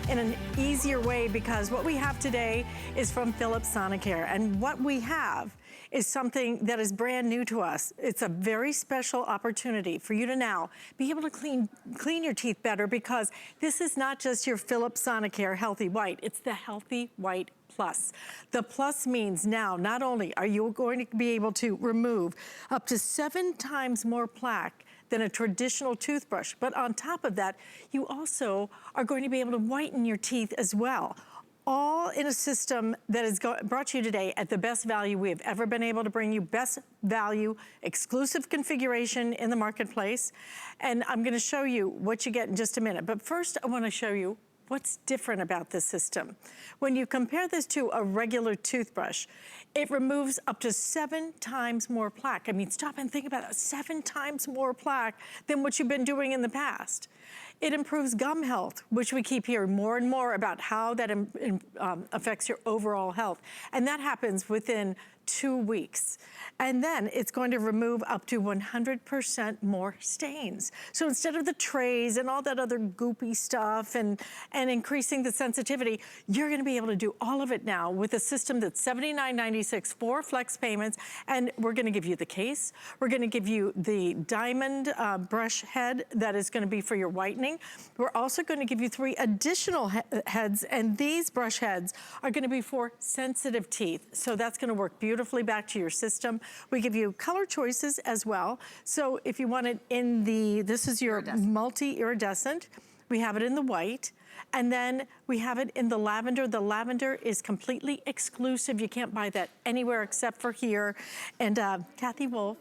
in an easier way, because what we have today is from Philips Sonicare. And what we have is something that is brand new to us. It's a very special opportunity for you to now be able to clean your teeth better, because this is not just your Philips Sonicare Healthy White, it's the Healthy White Plus. The plus means now not only are you going to be able to remove up to 7 times more plaque than a traditional toothbrush, but on top of that, you also are going to be able to whiten your teeth as well. All in a system that has brought you today at the best value we have ever been able to bring you. Best value, exclusive configuration in the marketplace. And I'm gonna show you what you get in just a minute. But first, I wanna show you what's different about this system. When you compare this to a regular toothbrush, it removes up to 7 times more plaque. I mean, stop and think about that, 7 times more plaque than what you've been doing in the past. It improves gum health, which we keep hearing more and more about how that affects your overall health. And that happens within 2 weeks. And then it's going to remove up to 100% more stains. So instead of the trays and all that other goopy stuff and increasing the sensitivity, you're gonna be able to do all of it now with a system that's $79.96 for flex payments. And we're gonna give you the case. We're gonna give you the diamond brush head that is gonna be for your whitening. We're also gonna give you 3 additional heads, and these brush heads are gonna be for sensitive teeth. So that's gonna work beautifully back to your system. We give you color choices as well. So if you want it in this is your multi-iridescent. We have it in the white. And then we have it in the lavender. The lavender is completely exclusive. You can't buy that anywhere except for here. And Kathy Wolf,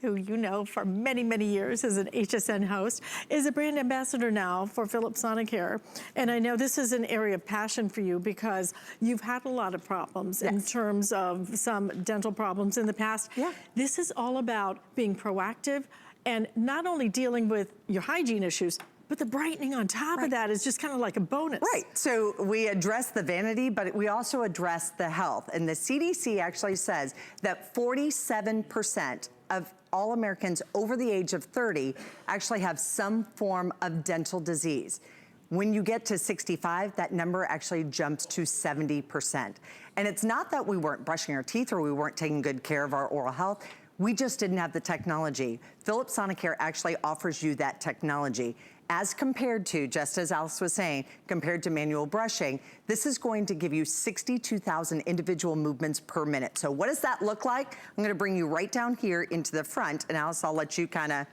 who you know for many, many years as an HSN host, is a brand ambassador now for Philips Sonicare. And I know this is an area of passion for you, because you've had a lot of problems in terms of some dental problems in the past. Yeah. This is all about being proactive and not only dealing with your hygiene issues, but the brightening on top of that is just kind of like a bonus. Right, so we address the vanity, but we also address the health. And the CDC actually says that 47% of all Americans over the age of 30 actually have some form of dental disease. When you get to 65, that number actually jumps to 70%. And it's not that we weren't brushing our teeth or we weren't taking good care of our oral health. We just didn't have the technology. Philips Sonicare actually offers you that technology. As compared to, just as Alice was saying, compared to manual brushing, this is going to give you 62,000 individual movements per minute. So what does that look like? I'm gonna bring you right down here into the front, and Alice, I'll let you kind of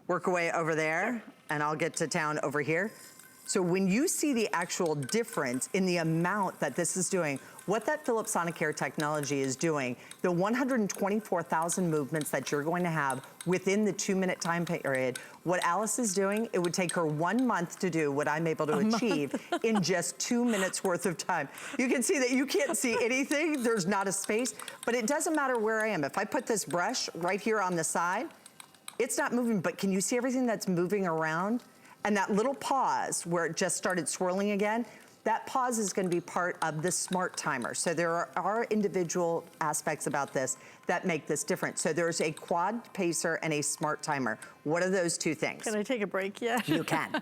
work away over there, and I'll get to town over here. So when you see the actual difference in the amount that this is doing, what that Philips Sonicare technology is doing, the 124,000 movements that you're going to have within the 2-minute time period, what Alice is doing, it would take her 1 month to do what I'm able to achieve in just 2 minutes worth of time. You can see that you can't see anything, there's not a space, but it doesn't matter where I am. If I put this brush right here on the side, it's not moving, but can you see everything that's moving around? And that little pause where it just started swirling again, that pause is gonna be part of the smart timer. So there are individual aspects about this that make this different. So there's a Quadpacer and a smart timer. What are those 2 things? Can I take a break yet? You can.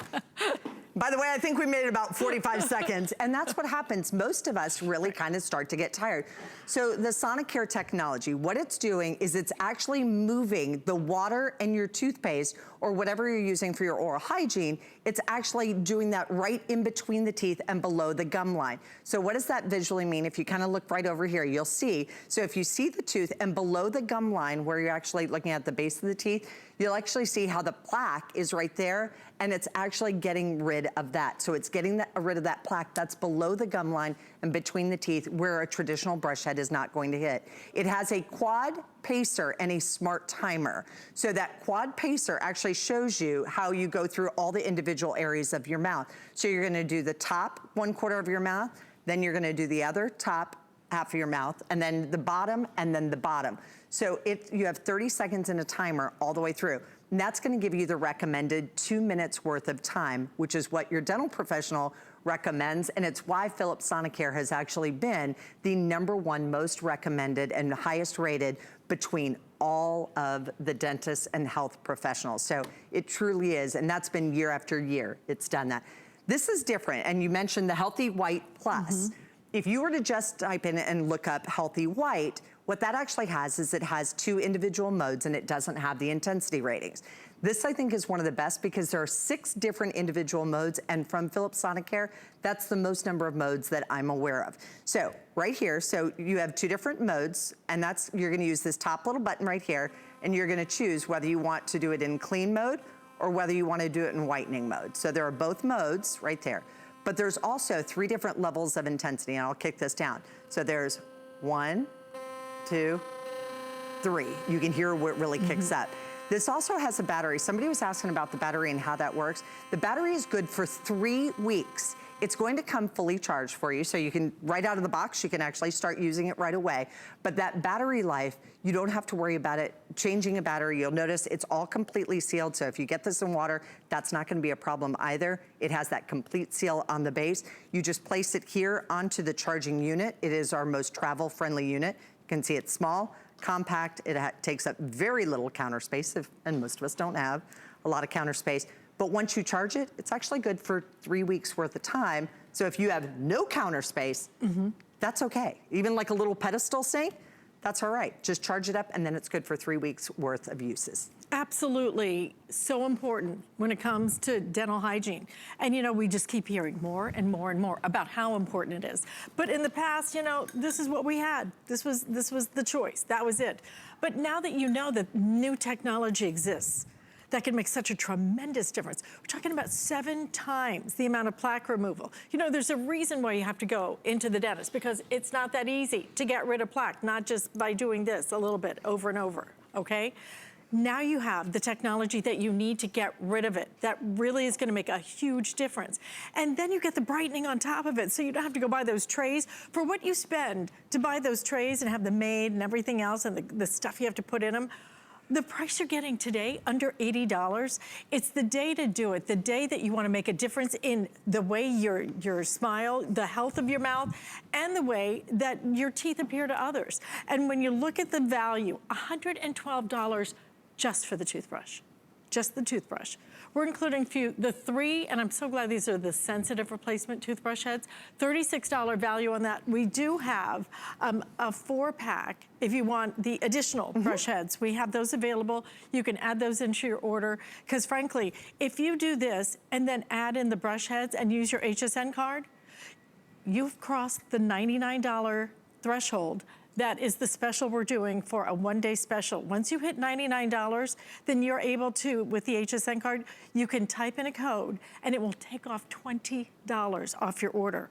By the way, I think we made it about 45 seconds, and that's what happens. Most of us really kind of start to get tired. So the Sonicare technology, what it's doing is it's actually moving the water and your toothpaste, or whatever you're using for your oral hygiene, it's actually doing that right in between the teeth and below the gum line. So what does that visually mean? If you kind of look right over here, you'll see. So if you see the tooth and below the gum line, where you're actually looking at the base of the teeth, you'll actually see how the plaque is right there, and it's actually getting rid of that. So it's getting rid of that plaque that's below the gum line and between the teeth, where a traditional brush head is not going to hit. It has a Quadpacer and a smart timer. So that Quadpacer actually shows you how you go through all the individual areas of your mouth. So you're gonna do the top 1/4 of your mouth, then you're gonna do the other top half of your mouth, and then the bottom, and then the bottom. So you have 30 seconds in a timer all the way through. And that's gonna give you the recommended 2 minutes worth of time, which is what your dental professional recommends, and it's why Philips Sonicare has actually been the #1 most recommended and highest rated between all of the dentists and health professionals. So it truly is, and that's been year after year, it's done that. This is different, and you mentioned the HealthyWhite Plus. If you were to just type in and look up HealthyWhite, what that actually has is it has 2 individual modes and it doesn't have the intensity ratings. This, I think, is one of the best because there are 6 different individual modes, and from Philips Sonicare, that's the most number of modes that I'm aware of. So right here, so you have 2 different modes, and that's, you're gonna use this top little button right here, and you're gonna choose whether you want to do it in clean mode or whether you wanna do it in whitening mode. So there are both modes right there. But there's also 3 different levels of intensity, and I'll kick this down. So there's 1, 2, 3. You can hear where it really kicks up. This also has a battery. Somebody was asking about the battery and how that works. The battery is good for 3 weeks. It's going to come fully charged for you, so you can, right out of the box, you can actually start using it right away. But that battery life, you don't have to worry about it changing a battery. You'll notice it's all completely sealed, so if you get this in water, that's not gonna be a problem either. It has that complete seal on the base. You just place it here onto the charging unit. It is our most travel-friendly unit. You can see it's small, compact, it takes up very little counter space, and most of us don't have a lot of counter space. But once you charge it, it's actually good for 3 weeks worth of time. So if you have no counter space, that's okay. Even like a little pedestal sink, that's all right. Just charge it up and then it's good for 3 weeks worth of uses. Absolutely, so important when it comes to dental hygiene. And you know, we just keep hearing more and more and more about how important it is. But in the past, you know, this is what we had. This was the choice, that was it. But now that you know that new technology exists, that can make such a tremendous difference. We're talking about 7 times the amount of plaque removal. You know, there's a reason why you have to go into the dentist, because it's not that easy to get rid of plaque, not just by doing this a little bit over and over, okay? Now you have the technology that you need to get rid of it. That really is gonna make a huge difference. And then you get the brightening on top of it, so you don't have to go buy those trays. For what you spend to buy those trays and have them made and everything else and the stuff you have to put in them, the price you're getting today, under $80, it's the day to do it, the day that you wanna make a difference in the way your smile, the health of your mouth, and the way that your teeth appear to others. And when you look at the value, $112 just for the toothbrush. Just the toothbrush. We're including the 3, and I'm so glad these are the sensitive replacement toothbrush heads, $36 value on that. We do have a 4-pack if you want the additional brush heads. We have those available. You can add those into your order, because frankly, if you do this and then add in the brush heads and use your HSN card, you've crossed the $99 threshold. That is the special we're doing for a 1-day special. Once you hit $99, then you're able to, with the HSN card, you can type in a code and it will take off $20 off your order.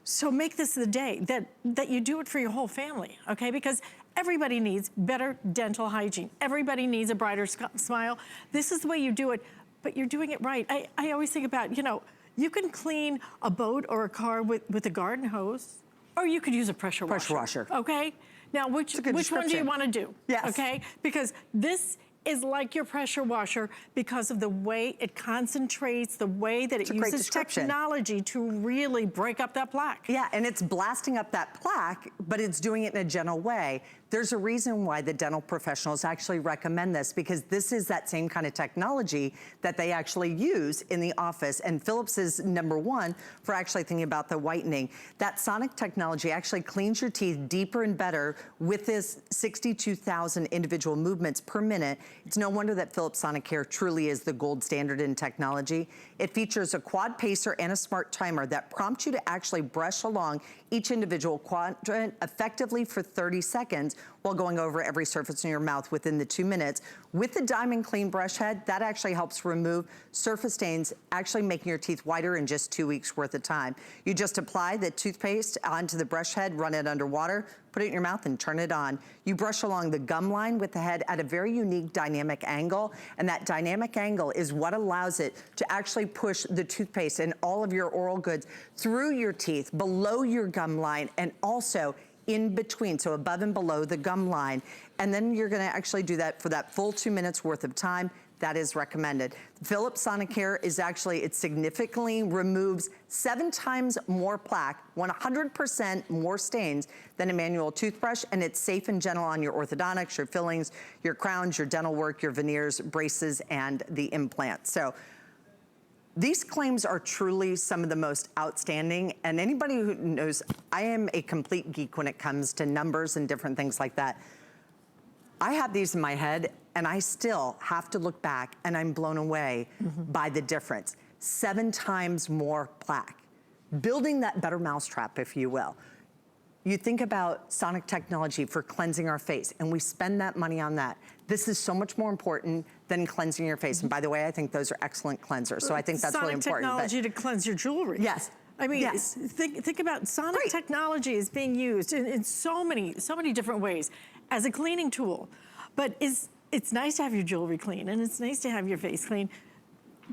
So make this the day that you do it for your whole family, okay? Because everybody needs better dental hygiene. Everybody needs a brighter smile. This is the way you do it, but you're doing it right. I always think about, you know, you can clean a boat or a car with a garden hose, or you could use a pressure washer. Okay? Now, which one do you want to do? Yes. Okay? Because this is like your pressure washer because of the way it concentrates, the way that it uses technology to really break up that plaque. Yeah, and it's blasting up that plaque, but it's doing it in a gentle way. There's a reason why the dental professionals actually recommend this, because this is that same kind of technology that they actually use in the office. And Philips is #1 for actually thinking about the whitening. That sonic technology actually cleans your teeth deeper and better with this 62,000 individual movements per minute. It's no wonder that Philips Sonicare truly is the gold standard in technology. It features a Quadpacer and a smart timer that prompts you to actually brush along each individual quadrant effectively for 30 seconds while going over every surface in your mouth within the 2 minutes. With the DiamondClean brush head, that actually helps remove surface stains, actually making your teeth whiter in just 2 weeks worth of time. You just apply the toothpaste onto the brush head, run it under water, put it in your mouth and turn it on. You brush along the gum line with the head at a very unique dynamic angle, and that dynamic angle is what allows it to actually push the toothpaste and all of your oral goods through your teeth, below your gum line, and also in between, so above and below the gum line. And then you're gonna actually do that for that full 2 minutes worth of time. That is recommended. Philips Sonicare is actually, it significantly removes 7 times more plaque, 100% more stains than a manual toothbrush, and it's safe and gentle on your orthodontics, your fillings, your crowns, your dental work, your veneers, braces, and the implants. So These claims are truly some of the most outstanding, and anybody who knows, I am a complete geek when it comes to numbers and different things like that. I have these in my head, and I still have to look back, and I'm blown away by the difference. 7 times more plaque. Building that better mousetrap, if you will. You think about sonic technology for cleansing our face, and we spend that money on that. This is so much more important than cleansing your face. And by the way, I think those are excellent cleansers, so I think that's really important. Sonic technology to cleanse your jewelry. Yes. I mean, yes. think about sonic technology is being used in so many different ways as a cleaning tool. But it's nice to have your jewelry clean, and it's nice to have your face clean.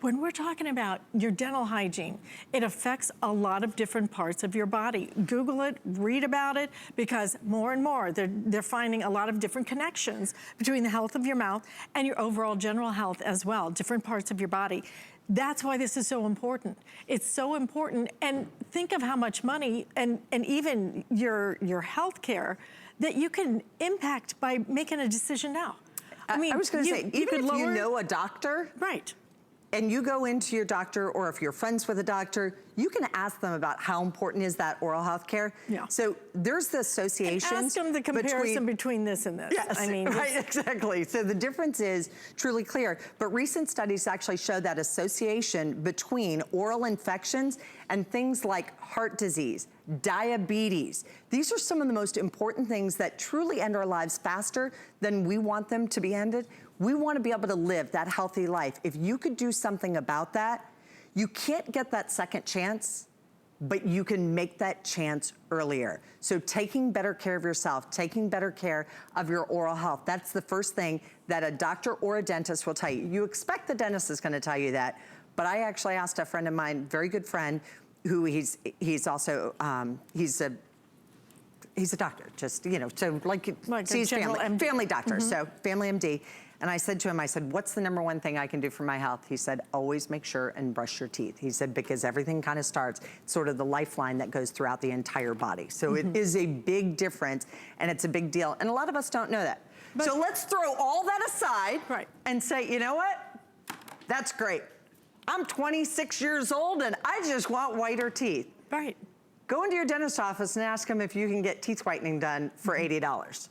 When we're talking about your dental hygiene, it affects a lot of different parts of your body. Google it, read about it, because more and more they're finding a lot of different connections between the health of your mouth and your overall general health as well, different parts of your body. That's why this is so important. It's so important, and think of how much money and even your health care that you can impact by making a decision now. I mean, I was gonna say, even if you know a doctor, right, and you go into your doctor, or if you're friends with a doctor, you can ask them about how important is that oral health care. Yeah. So there's the association. And ask them the comparison between this and this. Yes, I mean, right, exactly. So the difference is truly clear. But recent studies actually show that association between oral infections and things like heart disease, diabetes. These are some of the most important things that truly end our lives faster than we want them to be ended. We want to be able to live that healthy life. If you could do something about that, you can't get that second chance, but you can make that chance earlier. So taking better care of yourself, taking better care of your oral health, that's the first thing that a doctor or a dentist will tell you. You expect the dentist is going to tell you that, but I actually asked a friend of mine, very good friend, who he's also, he's a doctor, just, you know, so like sees family doctor, so family MD. And I said to him, I said, what's the #1 thing I can do for my health? He said, always make sure and brush your teeth. He said, because everything kind of starts, sort of the lifeline that goes throughout the entire body. So it is a big difference, and it's a big deal. And a lot of us don't know that. But so let's throw all that aside and say, you know what? That's great. I'm 26 years old, and I just want whiter teeth. Right. Go into your dentist office and ask them if you can get teeth whitening done for $80.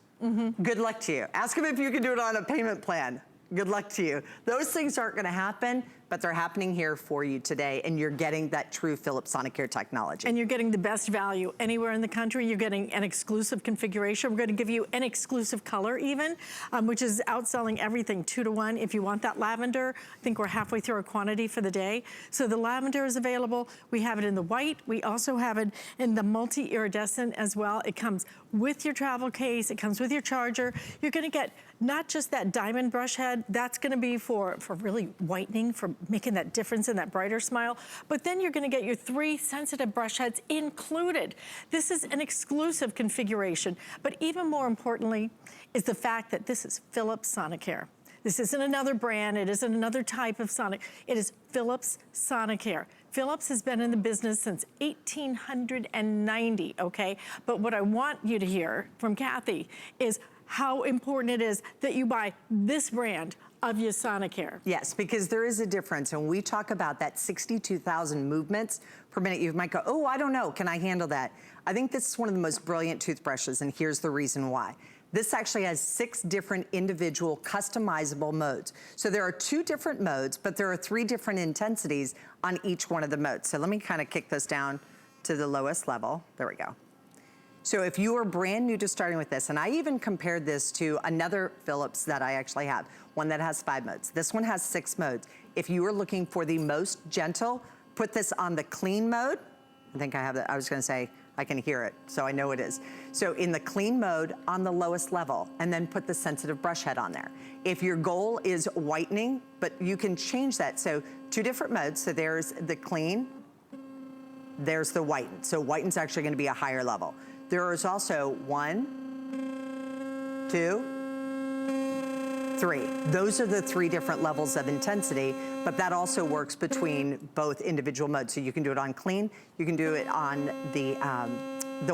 Good luck to you. Ask them if you can do it on a payment plan. Good luck to you. Those things aren't gonna happen, but they're happening here for you today, and you're getting that true Philips Sonicare technology. And you're getting the best value anywhere in the country. You're getting an exclusive configuration. We're gonna give you an exclusive color even, which is outselling everything 2 to 1. If you want that lavender, I think we're halfway through our quantity for the day. So the lavender is available. We have it in the white. We also have it in the multi-iridescent as well. It comes with your travel case. It comes with your charger. You're gonna get not just that diamond brush head, that's gonna be for really whitening, for making that difference in that brighter smile, but then you're gonna get your 3 sensitive brush heads included. This is an exclusive configuration, but even more importantly is the fact that this is Philips Sonicare. This isn't another brand, it isn't another type of Sonic, it is Philips Sonicare. Philips has been in the business since 1890, okay? But what I want you to hear from Kathy is how important it is that you buy this brand of your Sonicare. Yes, because there is a difference. And we talk about that 62,000 movements per minute. You might go, oh, I don't know, can I handle that? I think this is one of the most brilliant toothbrushes, and here's the reason why. This actually has 6 different individual customizable modes. So there are 2 different modes, but there are 3 different intensities on each one of the modes. So let me kind of kick this down to the lowest level. There we go. So if you are brand new to starting with this, and I even compared this to another Philips that I actually have, one that has 5 modes. This one has 6 modes. If you are looking for the most gentle, put this on the clean mode. I think I have that, I was gonna say, I can hear it, so I know it is. So in the clean mode on the lowest level, and then put the sensitive brush head on there. If your goal is whitening, but you can change that. So 2 different modes, so there's the clean, there's the whiten. So whiten's actually gonna be a higher level. There is also 1, 2, 3. Those are the 3 different levels of intensity, but that also works between both individual modes. So you can do it on clean, you can do it on the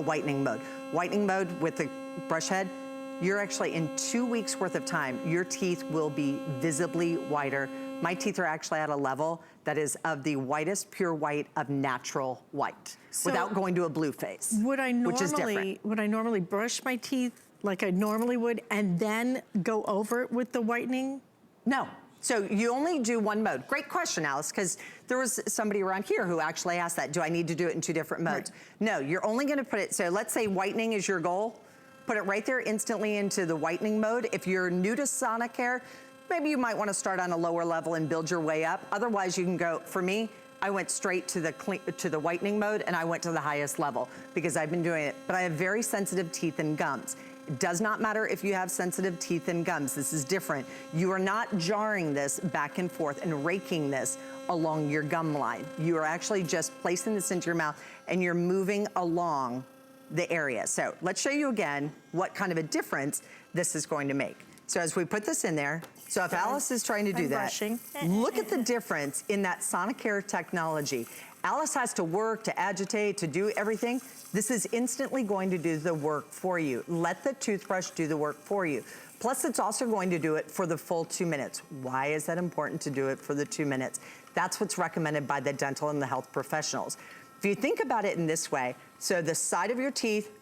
whitening mode. Whitening mode with the brush head, you're actually in 2 weeks worth of time, your teeth will be visibly whiter My teeth are actually at a level that is of the whitest, pure white of natural white, without going to a blue phase, which is different. Would I normally brush my teeth like I normally would and then go over it with the whitening? No. So you only do one mode. Great question, Alice, because there was somebody around here who actually asked that. Do I need to do it in 2 different modes? Right. No, you're only gonna put it, so let's say whitening is your goal. Put it right there instantly into the whitening mode. If you're new to Sonicare, maybe you might wanna start on a lower level and build your way up. Otherwise, you can go, for me, I went straight to the whitening mode and I went to the highest level because I've been doing it. But I have very sensitive teeth and gums. It does not matter if you have sensitive teeth and gums. This is different. You are not jarring this back and forth and raking this along your gum line. You are actually just placing this into your mouth and you're moving along the area. So let's show you again what kind of a difference this is going to make. So as we put this in there, so if Alice is trying to do that, look at the difference in that Sonicare technology. Alice has to work, to agitate, to do everything. This is instantly going to do the work for you. Let the toothbrush do the work for you. Plus, it's also going to do it for the full 2 minutes. Why is that important to do it for the 2 minutes? That's what's recommended by the dental and the health professionals. If you think about it in this way, so the side of your teeth,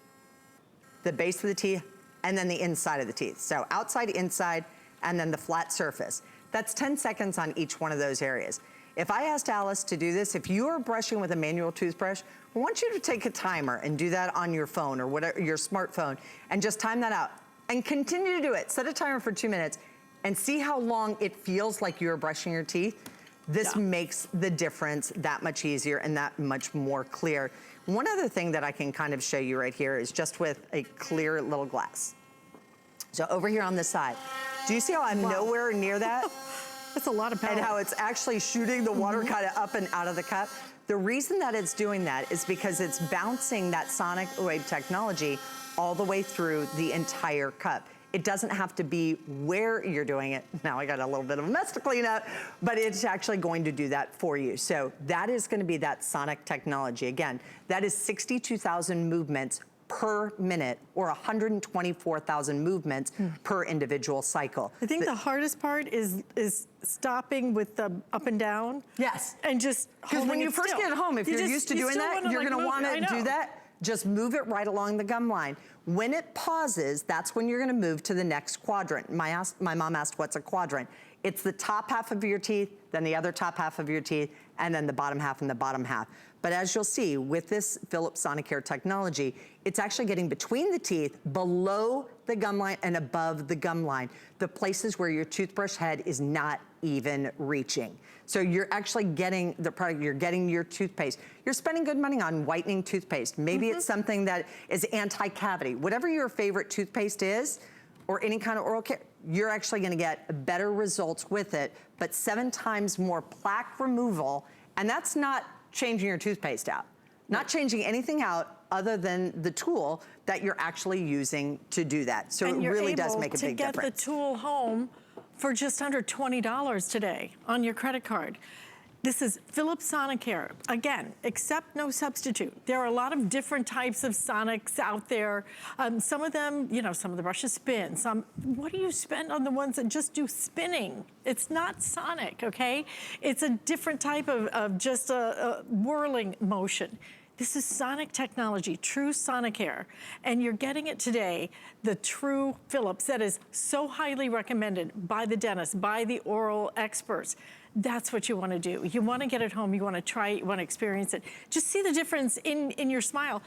the base of the teeth, and then the inside of the teeth. So outside, inside, and then the flat surface. That's 10 seconds on each one of those areas. If I asked Alice to do this, if you are brushing with a manual toothbrush, I want you to take a timer and do that on your phone or whatever, your smartphone, and just time that out. And continue to do it. Set a timer for 2 minutes and see how long it feels like you're brushing your teeth. This makes the difference that much easier and that much more clear. One other thing that I can kind of show you right here is just with a clear little glass. So over here on this side, do you see how I'm nowhere near that? That's a lot of power. And how it's actually shooting the water kind of up and out of the cup. The reason that it's doing that is because it's bouncing that sonic wave technology all the way through the entire cup. It doesn't have to be where you're doing it. Now I got a little bit of a mess to clean up, but it's actually going to do that for you. So that is going to be that sonic technology. Again, that is 62,000 movements per minute or 124,000 movements per individual cycle. I think the hardest part is stopping with the up and down. Yes. And just because when you first get home, if you're used to doing that, you're going to want to do that. Just move it right along the gum line. When it pauses, that's when you're going to move to the next quadrant. My mom asked, what's a quadrant? It's the top half of your teeth, then the other top half of your teeth, and then the bottom half and the bottom half. But as you'll see, with this Philips Sonicare technology, it's actually getting between the teeth, below the gum line and above the gum line, the places where your toothbrush head is not even reaching. So you're actually getting the product, you're getting your toothpaste. You're spending good money on whitening toothpaste. Maybe it's something that is anti-cavity. Whatever your favorite toothpaste is, or any kind of oral care, you're actually gonna get better results with it, but 7 times more plaque removal, and that's not changing your toothpaste out. Not changing anything out other than the tool that you're actually using to do that. So it really does make a big difference. And you're able to get the tool home for just under $20 today on your credit card. This is Philips Sonicare. Again, accept no substitute. There are a lot of different types of Sonics out there. Some of them, you know, some of the brushes spin. What do you spend on the ones that just do spinning? It's not Sonic, okay? It's a different type of just a whirling motion. This is Sonic technology, true Sonicare, and you're getting it today, the true Philips that is so highly recommended by the dentist, by the oral experts. That's what you want to do. You want to get it home, you want to try it, you want to experience it. Just see the difference in your smile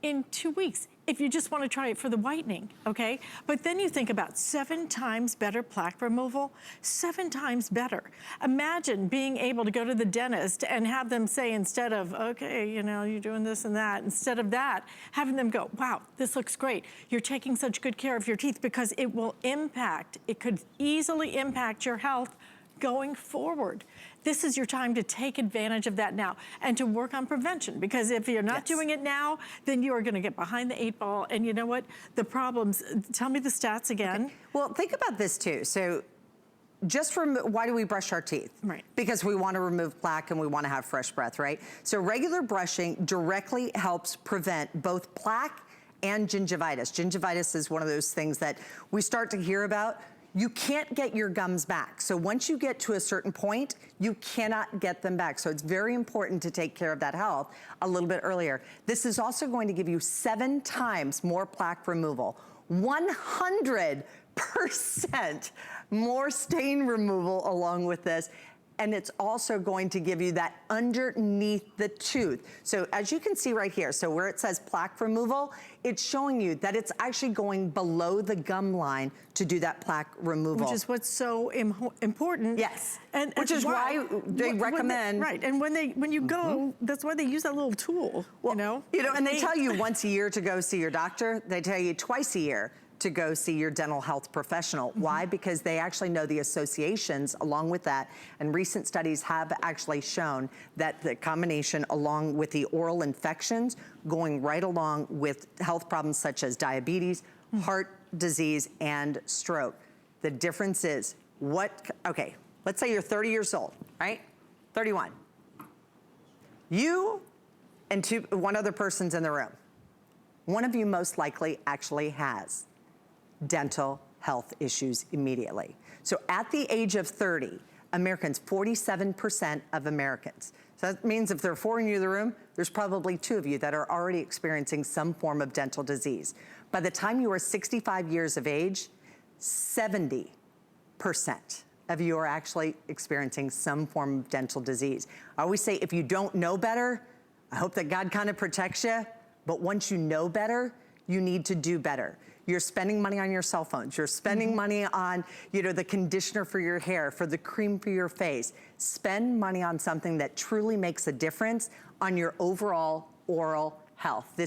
in 2 weeks if you just want to try it for the whitening, okay? But then you think about 7 times better plaque removal, 7 times better. Imagine being able to go to the dentist and have them say, instead of, okay, you know, you're doing this and that, instead of that, having them go, wow, this looks great. You're taking such good care of your teeth, because it will impact, it could easily impact your health going forward. This is your time to take advantage of that now and to work on prevention, because if you're not doing it now, then you are going to get behind the 8 ball. And you know what? The problems, tell me the stats again. Okay. Well, think about this too. So just from, why do we brush our teeth? Right. Because we want to remove plaque and we want to have fresh breath, right? So regular brushing directly helps prevent both plaque and gingivitis. Gingivitis is one of those things that we start to hear about. you can't get your gums back. So once you get to a certain point, you cannot get them back. So it's very important to take care of that health a little bit earlier. This is also going to give you 7 times more plaque removal, 100% more stain removal along with this. And it's also going to give you that underneath the tooth. So as you can see right here, so where it says plaque removal, it's showing you that it's actually going below the gum line to do that plaque removal. Which is what's so important. Yes, and which is why they recommend. Right, and when you go, that's why they use that little tool, well, you know? And they tell you once a year to go see your doctor. They tell you twice a year to go see your dental health professional. Why? Because they actually know the associations along with that. And recent studies have actually shown that the combination along with the oral infections going right along with health problems such as diabetes, heart disease, and stroke. The difference is okay, let's say you're 30 years old, right? 31. You and one other person's in the room. One of you most likely actually has dental health issues immediately. So at the age of 30, Americans, 47% of Americans. So that means if there are 4 in the room, there's probably 2 of you that are already experiencing some form of dental disease. By the time you are 65 years of age, 70% of you are actually experiencing some form of dental disease. I always say, if you don't know better, I hope that God kind of protects you, but once you know better, you need to do better. You're spending money on your cell phones. You're spending money on, the conditioner for your hair, for the cream for your face. Spend money on something that truly makes a difference on your overall oral health,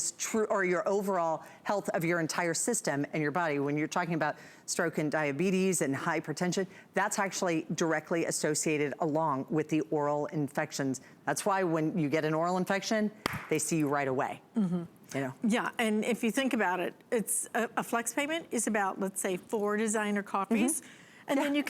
or your overall health of your entire system and your body. When you're talking about stroke and diabetes and hypertension, that's actually directly associated along with the oral infections. That's why when you get an oral infection, they see you right away. Yeah, and if you think about it, it's a flex payment is about, let's say, 4 designer coffees, and then you